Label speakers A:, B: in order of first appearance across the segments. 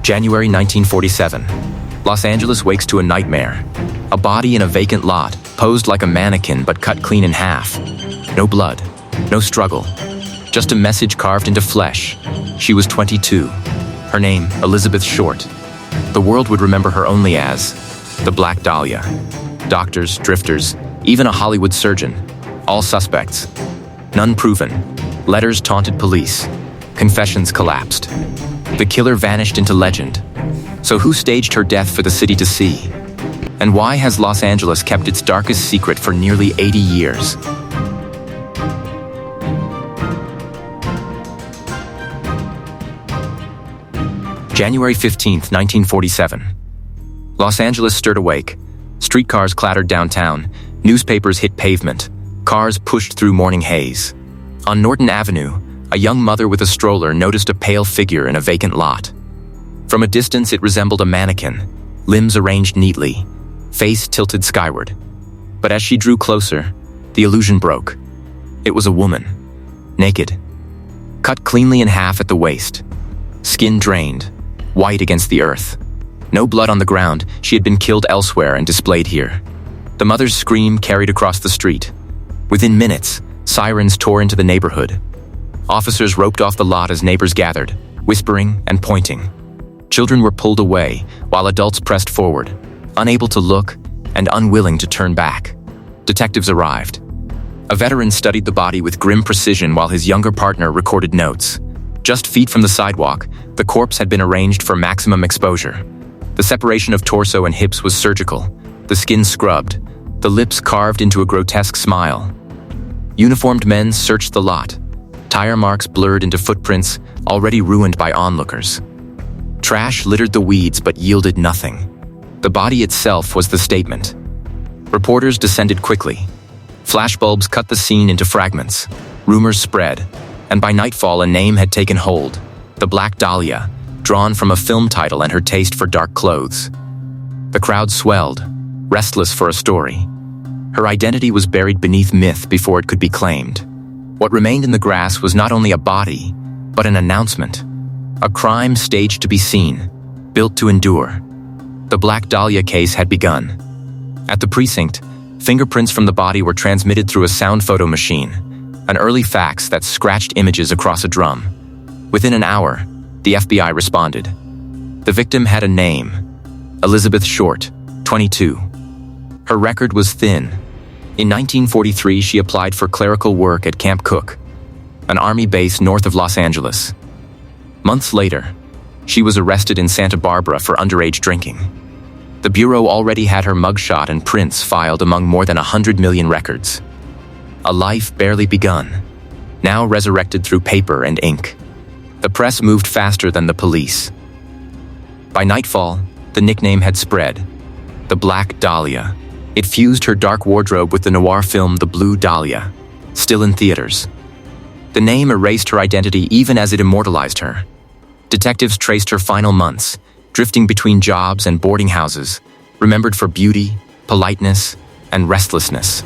A: January 1947. Los Angeles wakes to a nightmare. A body in a vacant lot, posed like a mannequin but cut clean in half. No blood, no struggle. Just a message carved into flesh. She was 22. Her name, Elizabeth Short. The world would remember her only as the Black Dahlia. Doctors, drifters, even a Hollywood surgeon. All suspects. None proven. Letters taunted police. Confessions collapsed. The killer vanished into legend. So who staged her death for the city to see? And why has Los Angeles kept its darkest secret for nearly 80 years? January 15, 1947. Los Angeles stirred awake. Streetcars clattered downtown. Newspapers hit pavement. Cars pushed through morning haze. On Norton Avenue, a young mother with a stroller noticed a pale figure in a vacant lot. From a distance, it resembled a mannequin, limbs arranged neatly, face tilted skyward. But as she drew closer, the illusion broke. It was a woman, naked, cut cleanly in half at the waist, skin drained, white against the earth. No blood on the ground, she had been killed elsewhere and displayed here. The mother's scream carried across the street. Within minutes, sirens tore into the neighborhood. Officers roped off the lot as neighbors gathered, whispering and pointing. Children were pulled away, while adults pressed forward, unable to look and unwilling to turn back. Detectives arrived. A veteran studied the body with grim precision while his younger partner recorded notes. Just feet from the sidewalk, the corpse had been arranged for maximum exposure. The separation of torso and hips was surgical, the skin scrubbed, the lips carved into a grotesque smile. Uniformed men searched the lot. Tire marks blurred into footprints already ruined by onlookers. Trash littered the weeds but yielded nothing. The body itself was the statement. Reporters descended quickly. Flashbulbs cut the scene into fragments. Rumors spread, and by nightfall a name had taken hold, the Black Dahlia, drawn from a film title and her taste for dark clothes. The crowd swelled, restless for a story. Her identity was buried beneath myth before it could be claimed. What remained in the grass was not only a body, but an announcement. A crime staged to be seen, built to endure. The Black Dahlia case had begun. At the precinct, fingerprints from the body were transmitted through a sound photo machine, an early fax that scratched images across a drum. Within an hour, the FBI responded. The victim had a name, Elizabeth Short, 22. Her record was thin. In 1943, she applied for clerical work at Camp Cook, an army base north of Los Angeles. Months later, she was arrested in Santa Barbara for underage drinking. The Bureau already had her mugshot and prints filed among more than 100 million records. A life barely begun, now resurrected through paper and ink. The press moved faster than the police. By nightfall, the nickname had spread. The Black Dahlia. It fused her dark wardrobe with the noir film The Blue Dahlia, still in theaters. The name erased her identity even as it immortalized her. Detectives traced her final months, drifting between jobs and boarding houses, remembered for beauty, politeness, and restlessness.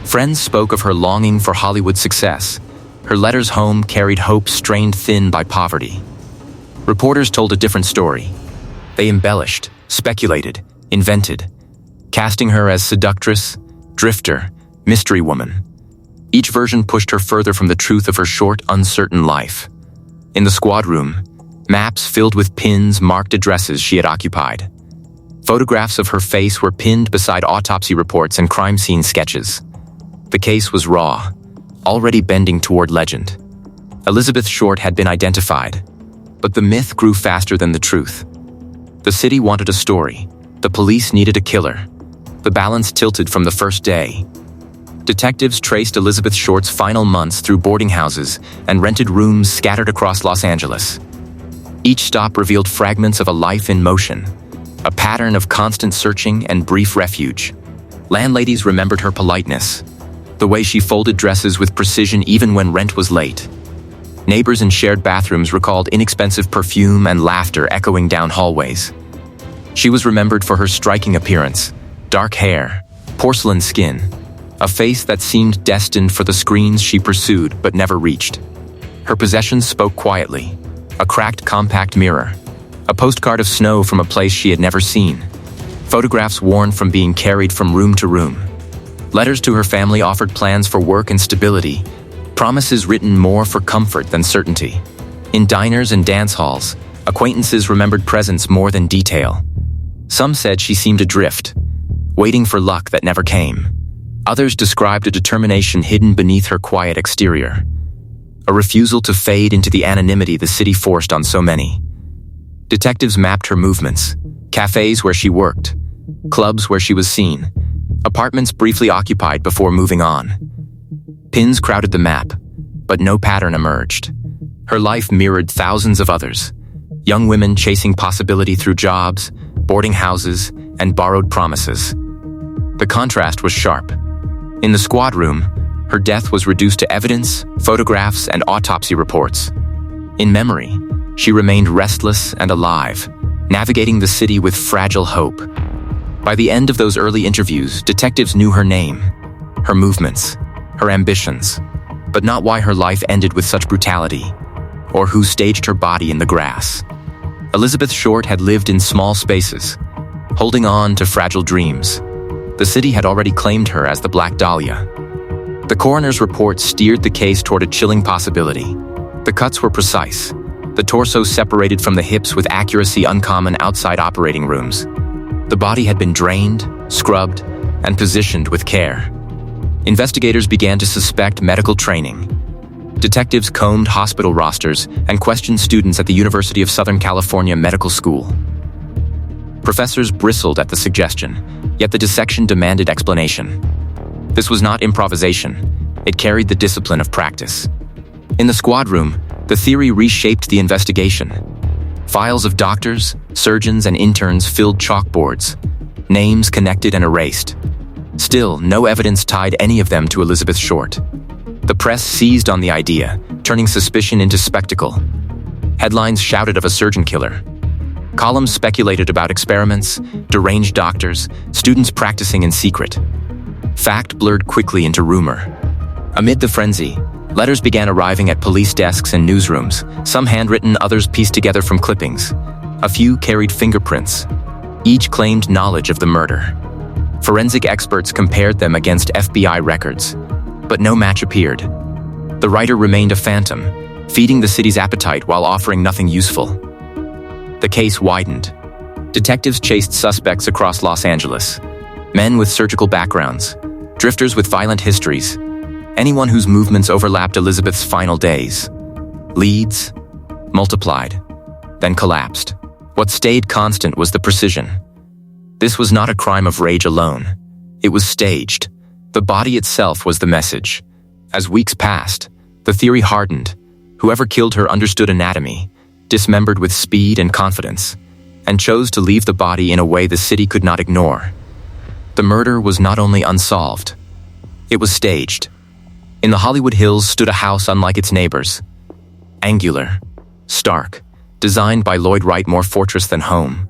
A: Friends spoke of her longing for Hollywood success. Her letters home carried hope strained thin by poverty. Reporters told a different story. They embellished, speculated, invented, casting her as seductress, drifter, mystery woman. Each version pushed her further from the truth of her short, uncertain life. In the squad room, maps filled with pins marked addresses she had occupied. Photographs of her face were pinned beside autopsy reports and crime scene sketches. The case was raw, already bending toward legend. Elizabeth Short had been identified, but the myth grew faster than the truth. The city wanted a story. The police needed a killer. The balance tilted from the first day. Detectives traced Elizabeth Short's final months through boarding houses and rented rooms scattered across Los Angeles. Each stop revealed fragments of a life in motion, a pattern of constant searching and brief refuge. Landladies remembered her politeness, the way she folded dresses with precision even when rent was late. Neighbors in shared bathrooms recalled inexpensive perfume and laughter echoing down hallways. She was remembered for her striking appearance, dark hair, porcelain skin, a face that seemed destined for the screens she pursued but never reached. Her possessions spoke quietly, a cracked compact mirror, A postcard of snow from a place she had never seen. Photographs worn from being carried from room to room. Letters to her family offered plans for work and stability, promises written more for comfort than certainty. In diners and dance halls, acquaintances remembered presence more than detail. Some said she seemed adrift, waiting for luck that never came. Others described a determination hidden beneath her quiet exterior, a refusal to fade into the anonymity the city forced on so many. Detectives mapped her movements, cafes where she worked, clubs where she was seen, apartments briefly occupied before moving on. Pins crowded the map, but no pattern emerged. Her life mirrored thousands of others, young women chasing possibility through jobs, boarding houses, and borrowed promises. The contrast was sharp. In the squad room, her death was reduced to evidence, photographs, and autopsy reports. In memory, she remained restless and alive, navigating the city with fragile hope. By the end of those early interviews, detectives knew her name, her movements, her ambitions, but not why her life ended with such brutality, or who staged her body in the grass. Elizabeth Short had lived in small spaces, holding on to fragile dreams. The city had already claimed her as the Black Dahlia. The coroner's report steered the case toward a chilling possibility. The cuts were precise, the torso separated from the hips with accuracy uncommon outside operating rooms. The body had been drained, scrubbed, and positioned with care. Investigators began to suspect medical training. Detectives combed hospital rosters and questioned students at the University of Southern California Medical School. Professors bristled at the suggestion, yet the dissection demanded explanation. This was not improvisation. It carried the discipline of practice. In the squad room, the theory reshaped the investigation. Files of doctors, surgeons, and interns filled chalkboards, names connected and erased. Still, no evidence tied any of them to Elizabeth Short. The press seized on the idea, turning suspicion into spectacle. Headlines shouted of a surgeon killer. Columns speculated about experiments, deranged doctors, students practicing in secret. Fact blurred quickly into rumor. Amid the frenzy, letters began arriving at police desks and newsrooms, some handwritten, others pieced together from clippings. A few carried fingerprints. Each claimed knowledge of the murder. Forensic experts compared them against FBI records, but no match appeared. The writer remained a phantom, feeding the city's appetite while offering nothing useful. The case widened. Detectives chased suspects across Los Angeles. Men with surgical backgrounds, drifters with violent histories, anyone whose movements overlapped Elizabeth's final days. Leads multiplied, then collapsed. What stayed constant was the precision. This was not a crime of rage alone. It was staged. The body itself was the message. As weeks passed, the theory hardened. Whoever killed her understood anatomy, dismembered with speed and confidence, and chose to leave the body in a way the city could not ignore. The murder was not only unsolved, it was staged. In the Hollywood Hills stood a house unlike its neighbors. Angular, stark, designed by Lloyd Wright, more fortress than home.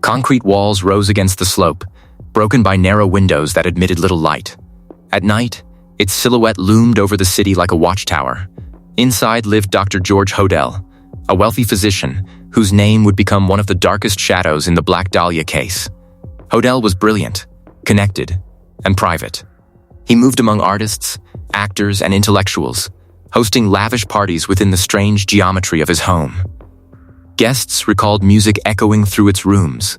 A: Concrete walls rose against the slope, broken by narrow windows that admitted little light. At night, its silhouette loomed over the city like a watchtower. Inside lived Dr. George Hodel, a wealthy physician whose name would become one of the darkest shadows in the Black Dahlia case. Hodel was brilliant, connected, and private. He moved among artists, actors, and intellectuals, hosting lavish parties within the strange geometry of his home. Guests recalled music echoing through its rooms,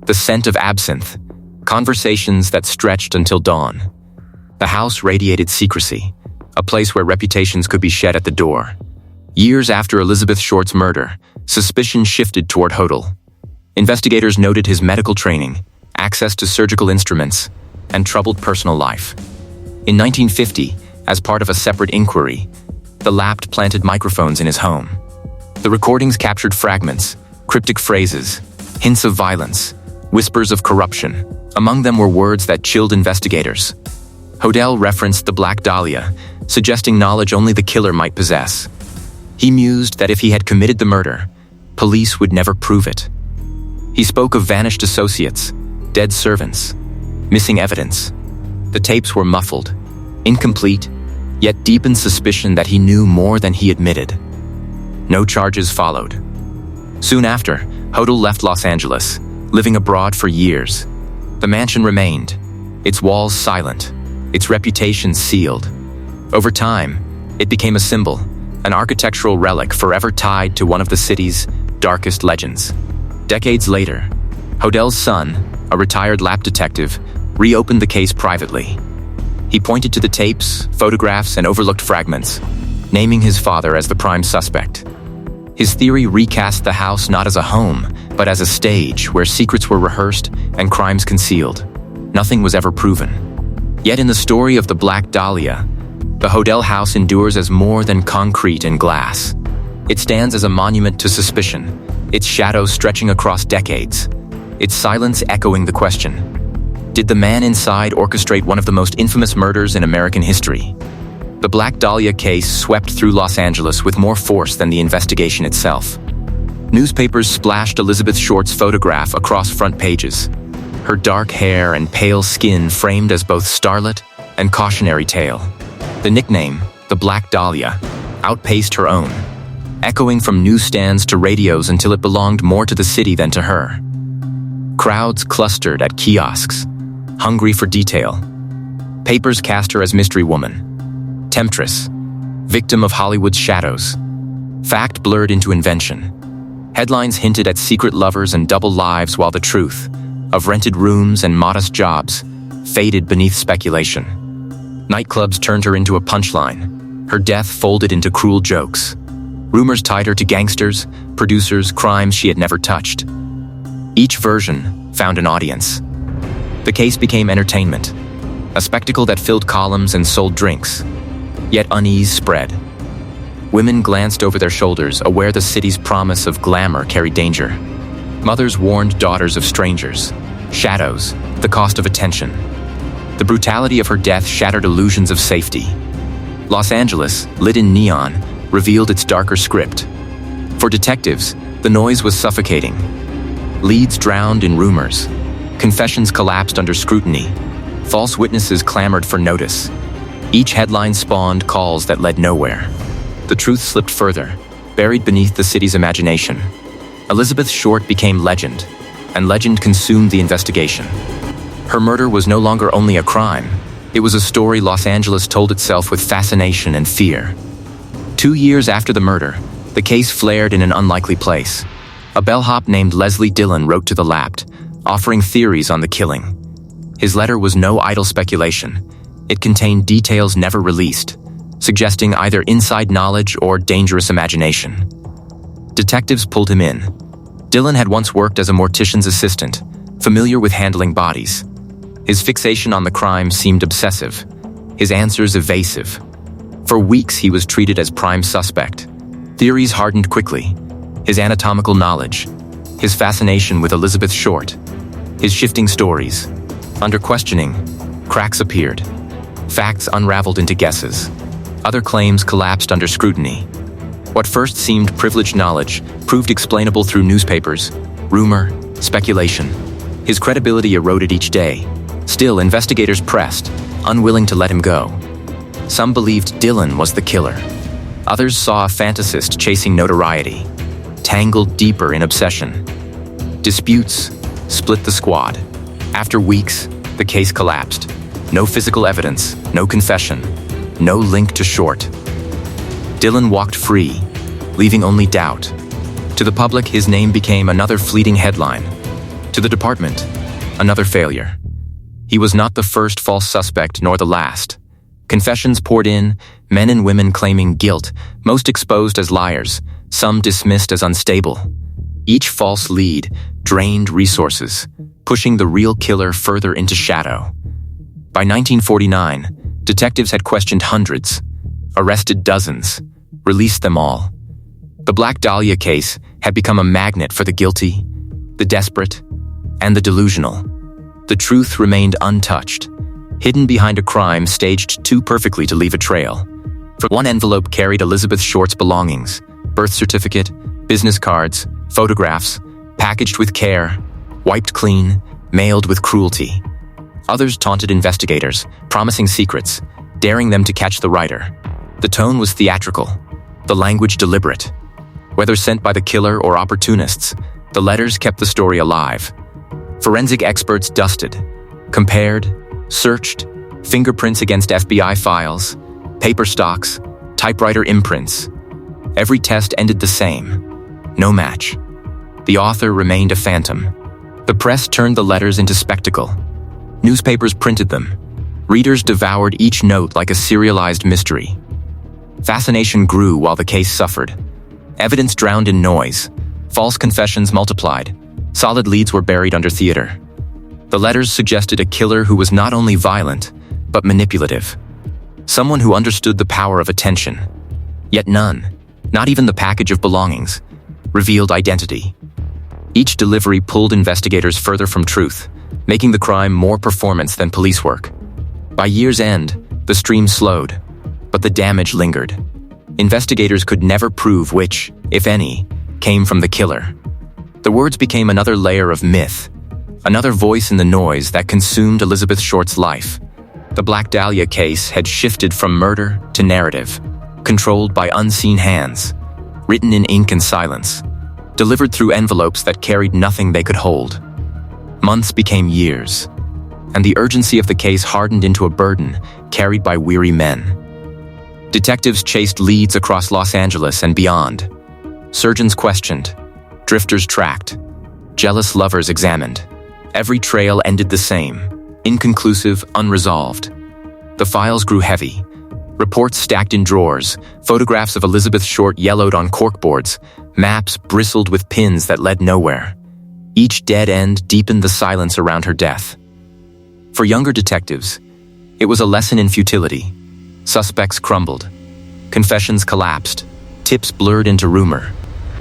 A: the scent of absinthe, conversations that stretched until dawn. The house radiated secrecy, a place where reputations could be shed at the door. Years after Elizabeth Short's murder, suspicion shifted toward Hodel. Investigators noted his medical training, access to surgical instruments, and troubled personal life. In 1950, as part of a separate inquiry, the Lapt planted microphones in his home. The recordings captured fragments, cryptic phrases, hints of violence, whispers of corruption. Among them were words that chilled investigators. Hodel referenced the Black Dahlia, suggesting knowledge only the killer might possess. He mused that if he had committed the murder, police would never prove it. He spoke of vanished associates, dead servants, missing evidence. The tapes were muffled, incomplete, yet deepened suspicion that he knew more than he admitted. No charges followed. Soon after, Hodel left Los Angeles, living abroad for years. The mansion remained, its walls silent, its reputation sealed. Over time, it became a symbol, an architectural relic forever tied to one of the city's darkest legends. Decades later, Hodel's son, a retired lab detective, reopened the case privately. He pointed to the tapes, photographs, and overlooked fragments, naming his father as the prime suspect. His theory recast the house not as a home, but as a stage where secrets were rehearsed and crimes concealed. Nothing was ever proven. Yet in the story of the Black Dahlia, the Hodel house endures as more than concrete and glass. It stands as a monument to suspicion, its shadow stretching across decades, its silence echoing the question: did the man inside orchestrate one of the most infamous murders in American history? The Black Dahlia case swept through Los Angeles with more force than the investigation itself. Newspapers splashed Elizabeth Short's photograph across front pages, her dark hair and pale skin framed as both starlet and cautionary tale. The nickname, the Black Dahlia, outpaced her own, echoing from newsstands to radios until it belonged more to the city than to her. Crowds clustered at kiosks, hungry for detail. Papers cast her as mystery woman, temptress, victim of Hollywood's shadows. Fact blurred into invention. Headlines hinted at secret lovers and double lives, while the truth, of rented rooms and modest jobs, faded beneath speculation. Nightclubs turned her into a punchline, her death folded into cruel jokes. Rumors tied her to gangsters, producers, crimes she had never touched. Each version found an audience. The case became entertainment, a spectacle that filled columns and sold drinks. Yet unease spread. Women glanced over their shoulders, aware the city's promise of glamour carried danger. Mothers warned daughters of strangers, shadows, the cost of attention. The brutality of her death shattered illusions of safety. Los Angeles, lit in neon, revealed its darker script. For detectives, the noise was suffocating. Leads drowned in rumors. Confessions collapsed under scrutiny. False witnesses clamored for notice. Each headline spawned calls that led nowhere. The truth slipped further, buried beneath the city's imagination. Elizabeth Short became legend, and legend consumed the investigation. Her murder was no longer only a crime. It was a story Los Angeles told itself with fascination and fear. 2 years after the murder, the case flared in an unlikely place. A bellhop named Leslie Dillon wrote to the Lapt, offering theories on the killing. His letter was no idle speculation. It contained details never released, suggesting either inside knowledge or dangerous imagination. Detectives pulled him in. Dillon had once worked as a mortician's assistant, familiar with handling bodies. His fixation on the crime seemed obsessive, his answers evasive. For weeks he was treated as prime suspect. Theories hardened quickly. His anatomical knowledge, his fascination with Elizabeth Short, his shifting stories. Under questioning, cracks appeared. Facts unraveled into guesses. Other claims collapsed under scrutiny. What first seemed privileged knowledge proved explainable through newspapers, rumor, speculation. His credibility eroded each day. Still, investigators pressed, unwilling to let him go. Some believed Dillon was the killer. Others saw a fantasist chasing notoriety, tangled deeper in obsession. Disputes split the squad. After weeks, the case collapsed. No physical evidence, no confession, no link to Short. Dillon walked free, leaving only doubt. To the public, his name became another fleeting headline. To the department, another failure. He was not the first false suspect, nor the last. Confessions poured in, men and women claiming guilt, most exposed as liars, some dismissed as unstable. Each false lead drained resources, pushing the real killer further into shadow. By 1949, detectives had questioned hundreds, arrested dozens, released them all. The Black Dahlia case had become a magnet for the guilty, the desperate, and the delusional. The truth remained untouched, hidden behind a crime staged too perfectly to leave a trail. For one envelope carried Elizabeth Short's belongings, birth certificate, business cards, photographs, packaged with care, wiped clean, mailed with cruelty. Others taunted investigators, promising secrets, daring them to catch the writer. The tone was theatrical, the language deliberate. Whether sent by the killer or opportunists, The letters kept the story alive. Forensic experts dusted, compared, searched, fingerprints against FBI files, paper stocks, typewriter imprints. Every test ended the same. No match. The author remained a phantom. The press turned the letters into spectacle. Newspapers printed them. Readers devoured each note like a serialized mystery. Fascination grew while the case suffered. Evidence drowned in noise. False confessions multiplied. Solid leads were buried under theater. The letters suggested a killer who was not only violent, but manipulative. Someone who understood the power of attention. Yet none, not even the package of belongings, revealed identity. Each delivery pulled investigators further from truth, making the crime more performance than police work. By year's end, the stream slowed, but the damage lingered. Investigators could never prove which, if any, came from the killer. The words became another layer of myth, another voice in the noise that consumed Elizabeth Short's life. The Black Dahlia case had shifted from murder to narrative, controlled by unseen hands, written in ink and silence, delivered through envelopes that carried nothing they could hold. Months became years, and the urgency of the case hardened into a burden carried by weary men. Detectives chased leads across Los Angeles and beyond. Surgeons questioned, drifters tracked, jealous lovers examined. Every trail ended the same, inconclusive, unresolved. The files grew heavy. Reports stacked in drawers, photographs of Elizabeth Short yellowed on corkboards, maps bristled with pins that led nowhere. Each dead end deepened the silence around her death. For younger detectives, it was a lesson in futility. Suspects crumbled. Confessions collapsed. Tips blurred into rumor.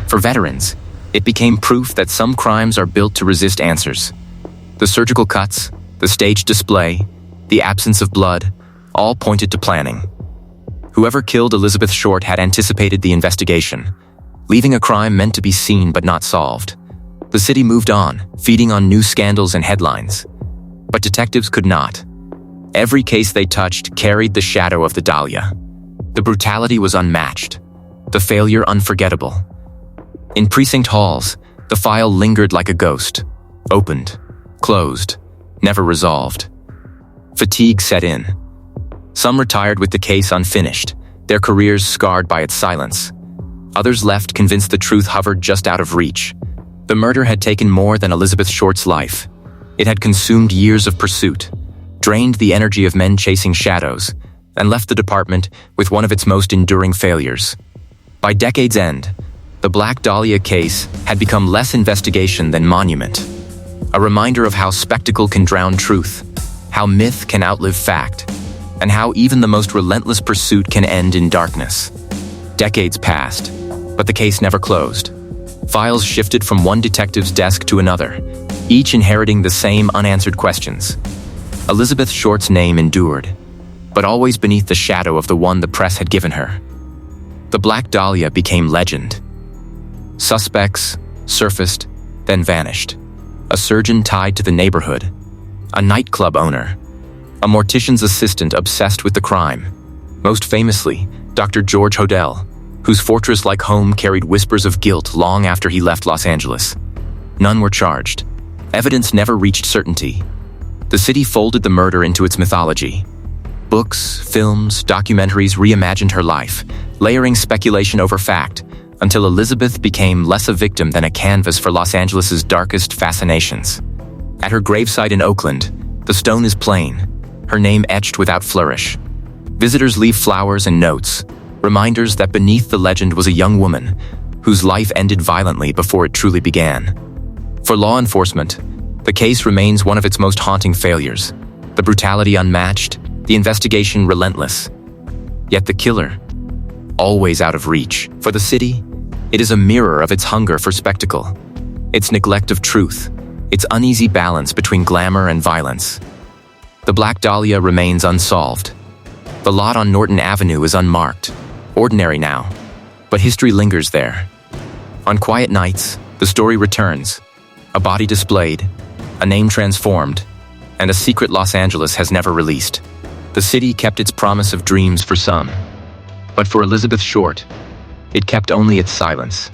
A: For veterans, it became proof that some crimes are built to resist answers. The surgical cuts, the staged display, the absence of blood, all pointed to planning. Whoever killed Elizabeth Short had anticipated the investigation, leaving a crime meant to be seen but not solved. The city moved on, feeding on new scandals and headlines. But detectives could not. Every case they touched carried the shadow of the Dahlia. The brutality was unmatched, the failure unforgettable. In precinct halls, the file lingered like a ghost, opened, closed, never resolved. Fatigue set in. Some retired with the case unfinished, their careers scarred by its silence. Others left convinced the truth hovered just out of reach. The murder had taken more than Elizabeth Short's life. It had consumed years of pursuit, drained the energy of men chasing shadows, and left the department with one of its most enduring failures. By decade's end, the Black Dahlia case had become less investigation than monument, a reminder of how spectacle can drown truth, how myth can outlive fact, and how even the most relentless pursuit can end in darkness. Decades passed, but the case never closed. Files shifted from one detective's desk to another, each inheriting the same unanswered questions. Elizabeth Short's name endured, but always beneath the shadow of the one the press had given her. The Black Dahlia became legend. Suspects surfaced, then vanished. A surgeon tied to the neighborhood, a nightclub owner, a mortician's assistant obsessed with the crime. Most famously, Dr. George Hodel, whose fortress-like home carried whispers of guilt long after he left Los Angeles. None were charged. Evidence never reached certainty. The city folded the murder into its mythology. Books, films, documentaries reimagined her life, layering speculation over fact, until Elizabeth became less a victim than a canvas for Los Angeles' darkest fascinations. At her gravesite in Oakland, the stone is plain, her name etched without flourish. Visitors leave flowers and notes, reminders that beneath the legend was a young woman whose life ended violently before it truly began. For law enforcement, the case remains one of its most haunting failures, the brutality unmatched, the investigation relentless. Yet the killer, always out of reach. For the city, it is a mirror of its hunger for spectacle, its neglect of truth, its uneasy balance between glamour and violence. The Black Dahlia remains unsolved. The lot on Norton Avenue is unmarked, ordinary now, but history lingers there. On quiet nights, the story returns, a body displayed, a name transformed, and a secret Los Angeles has never released. The city kept its promise of dreams for some, but for Elizabeth Short, it kept only its silence.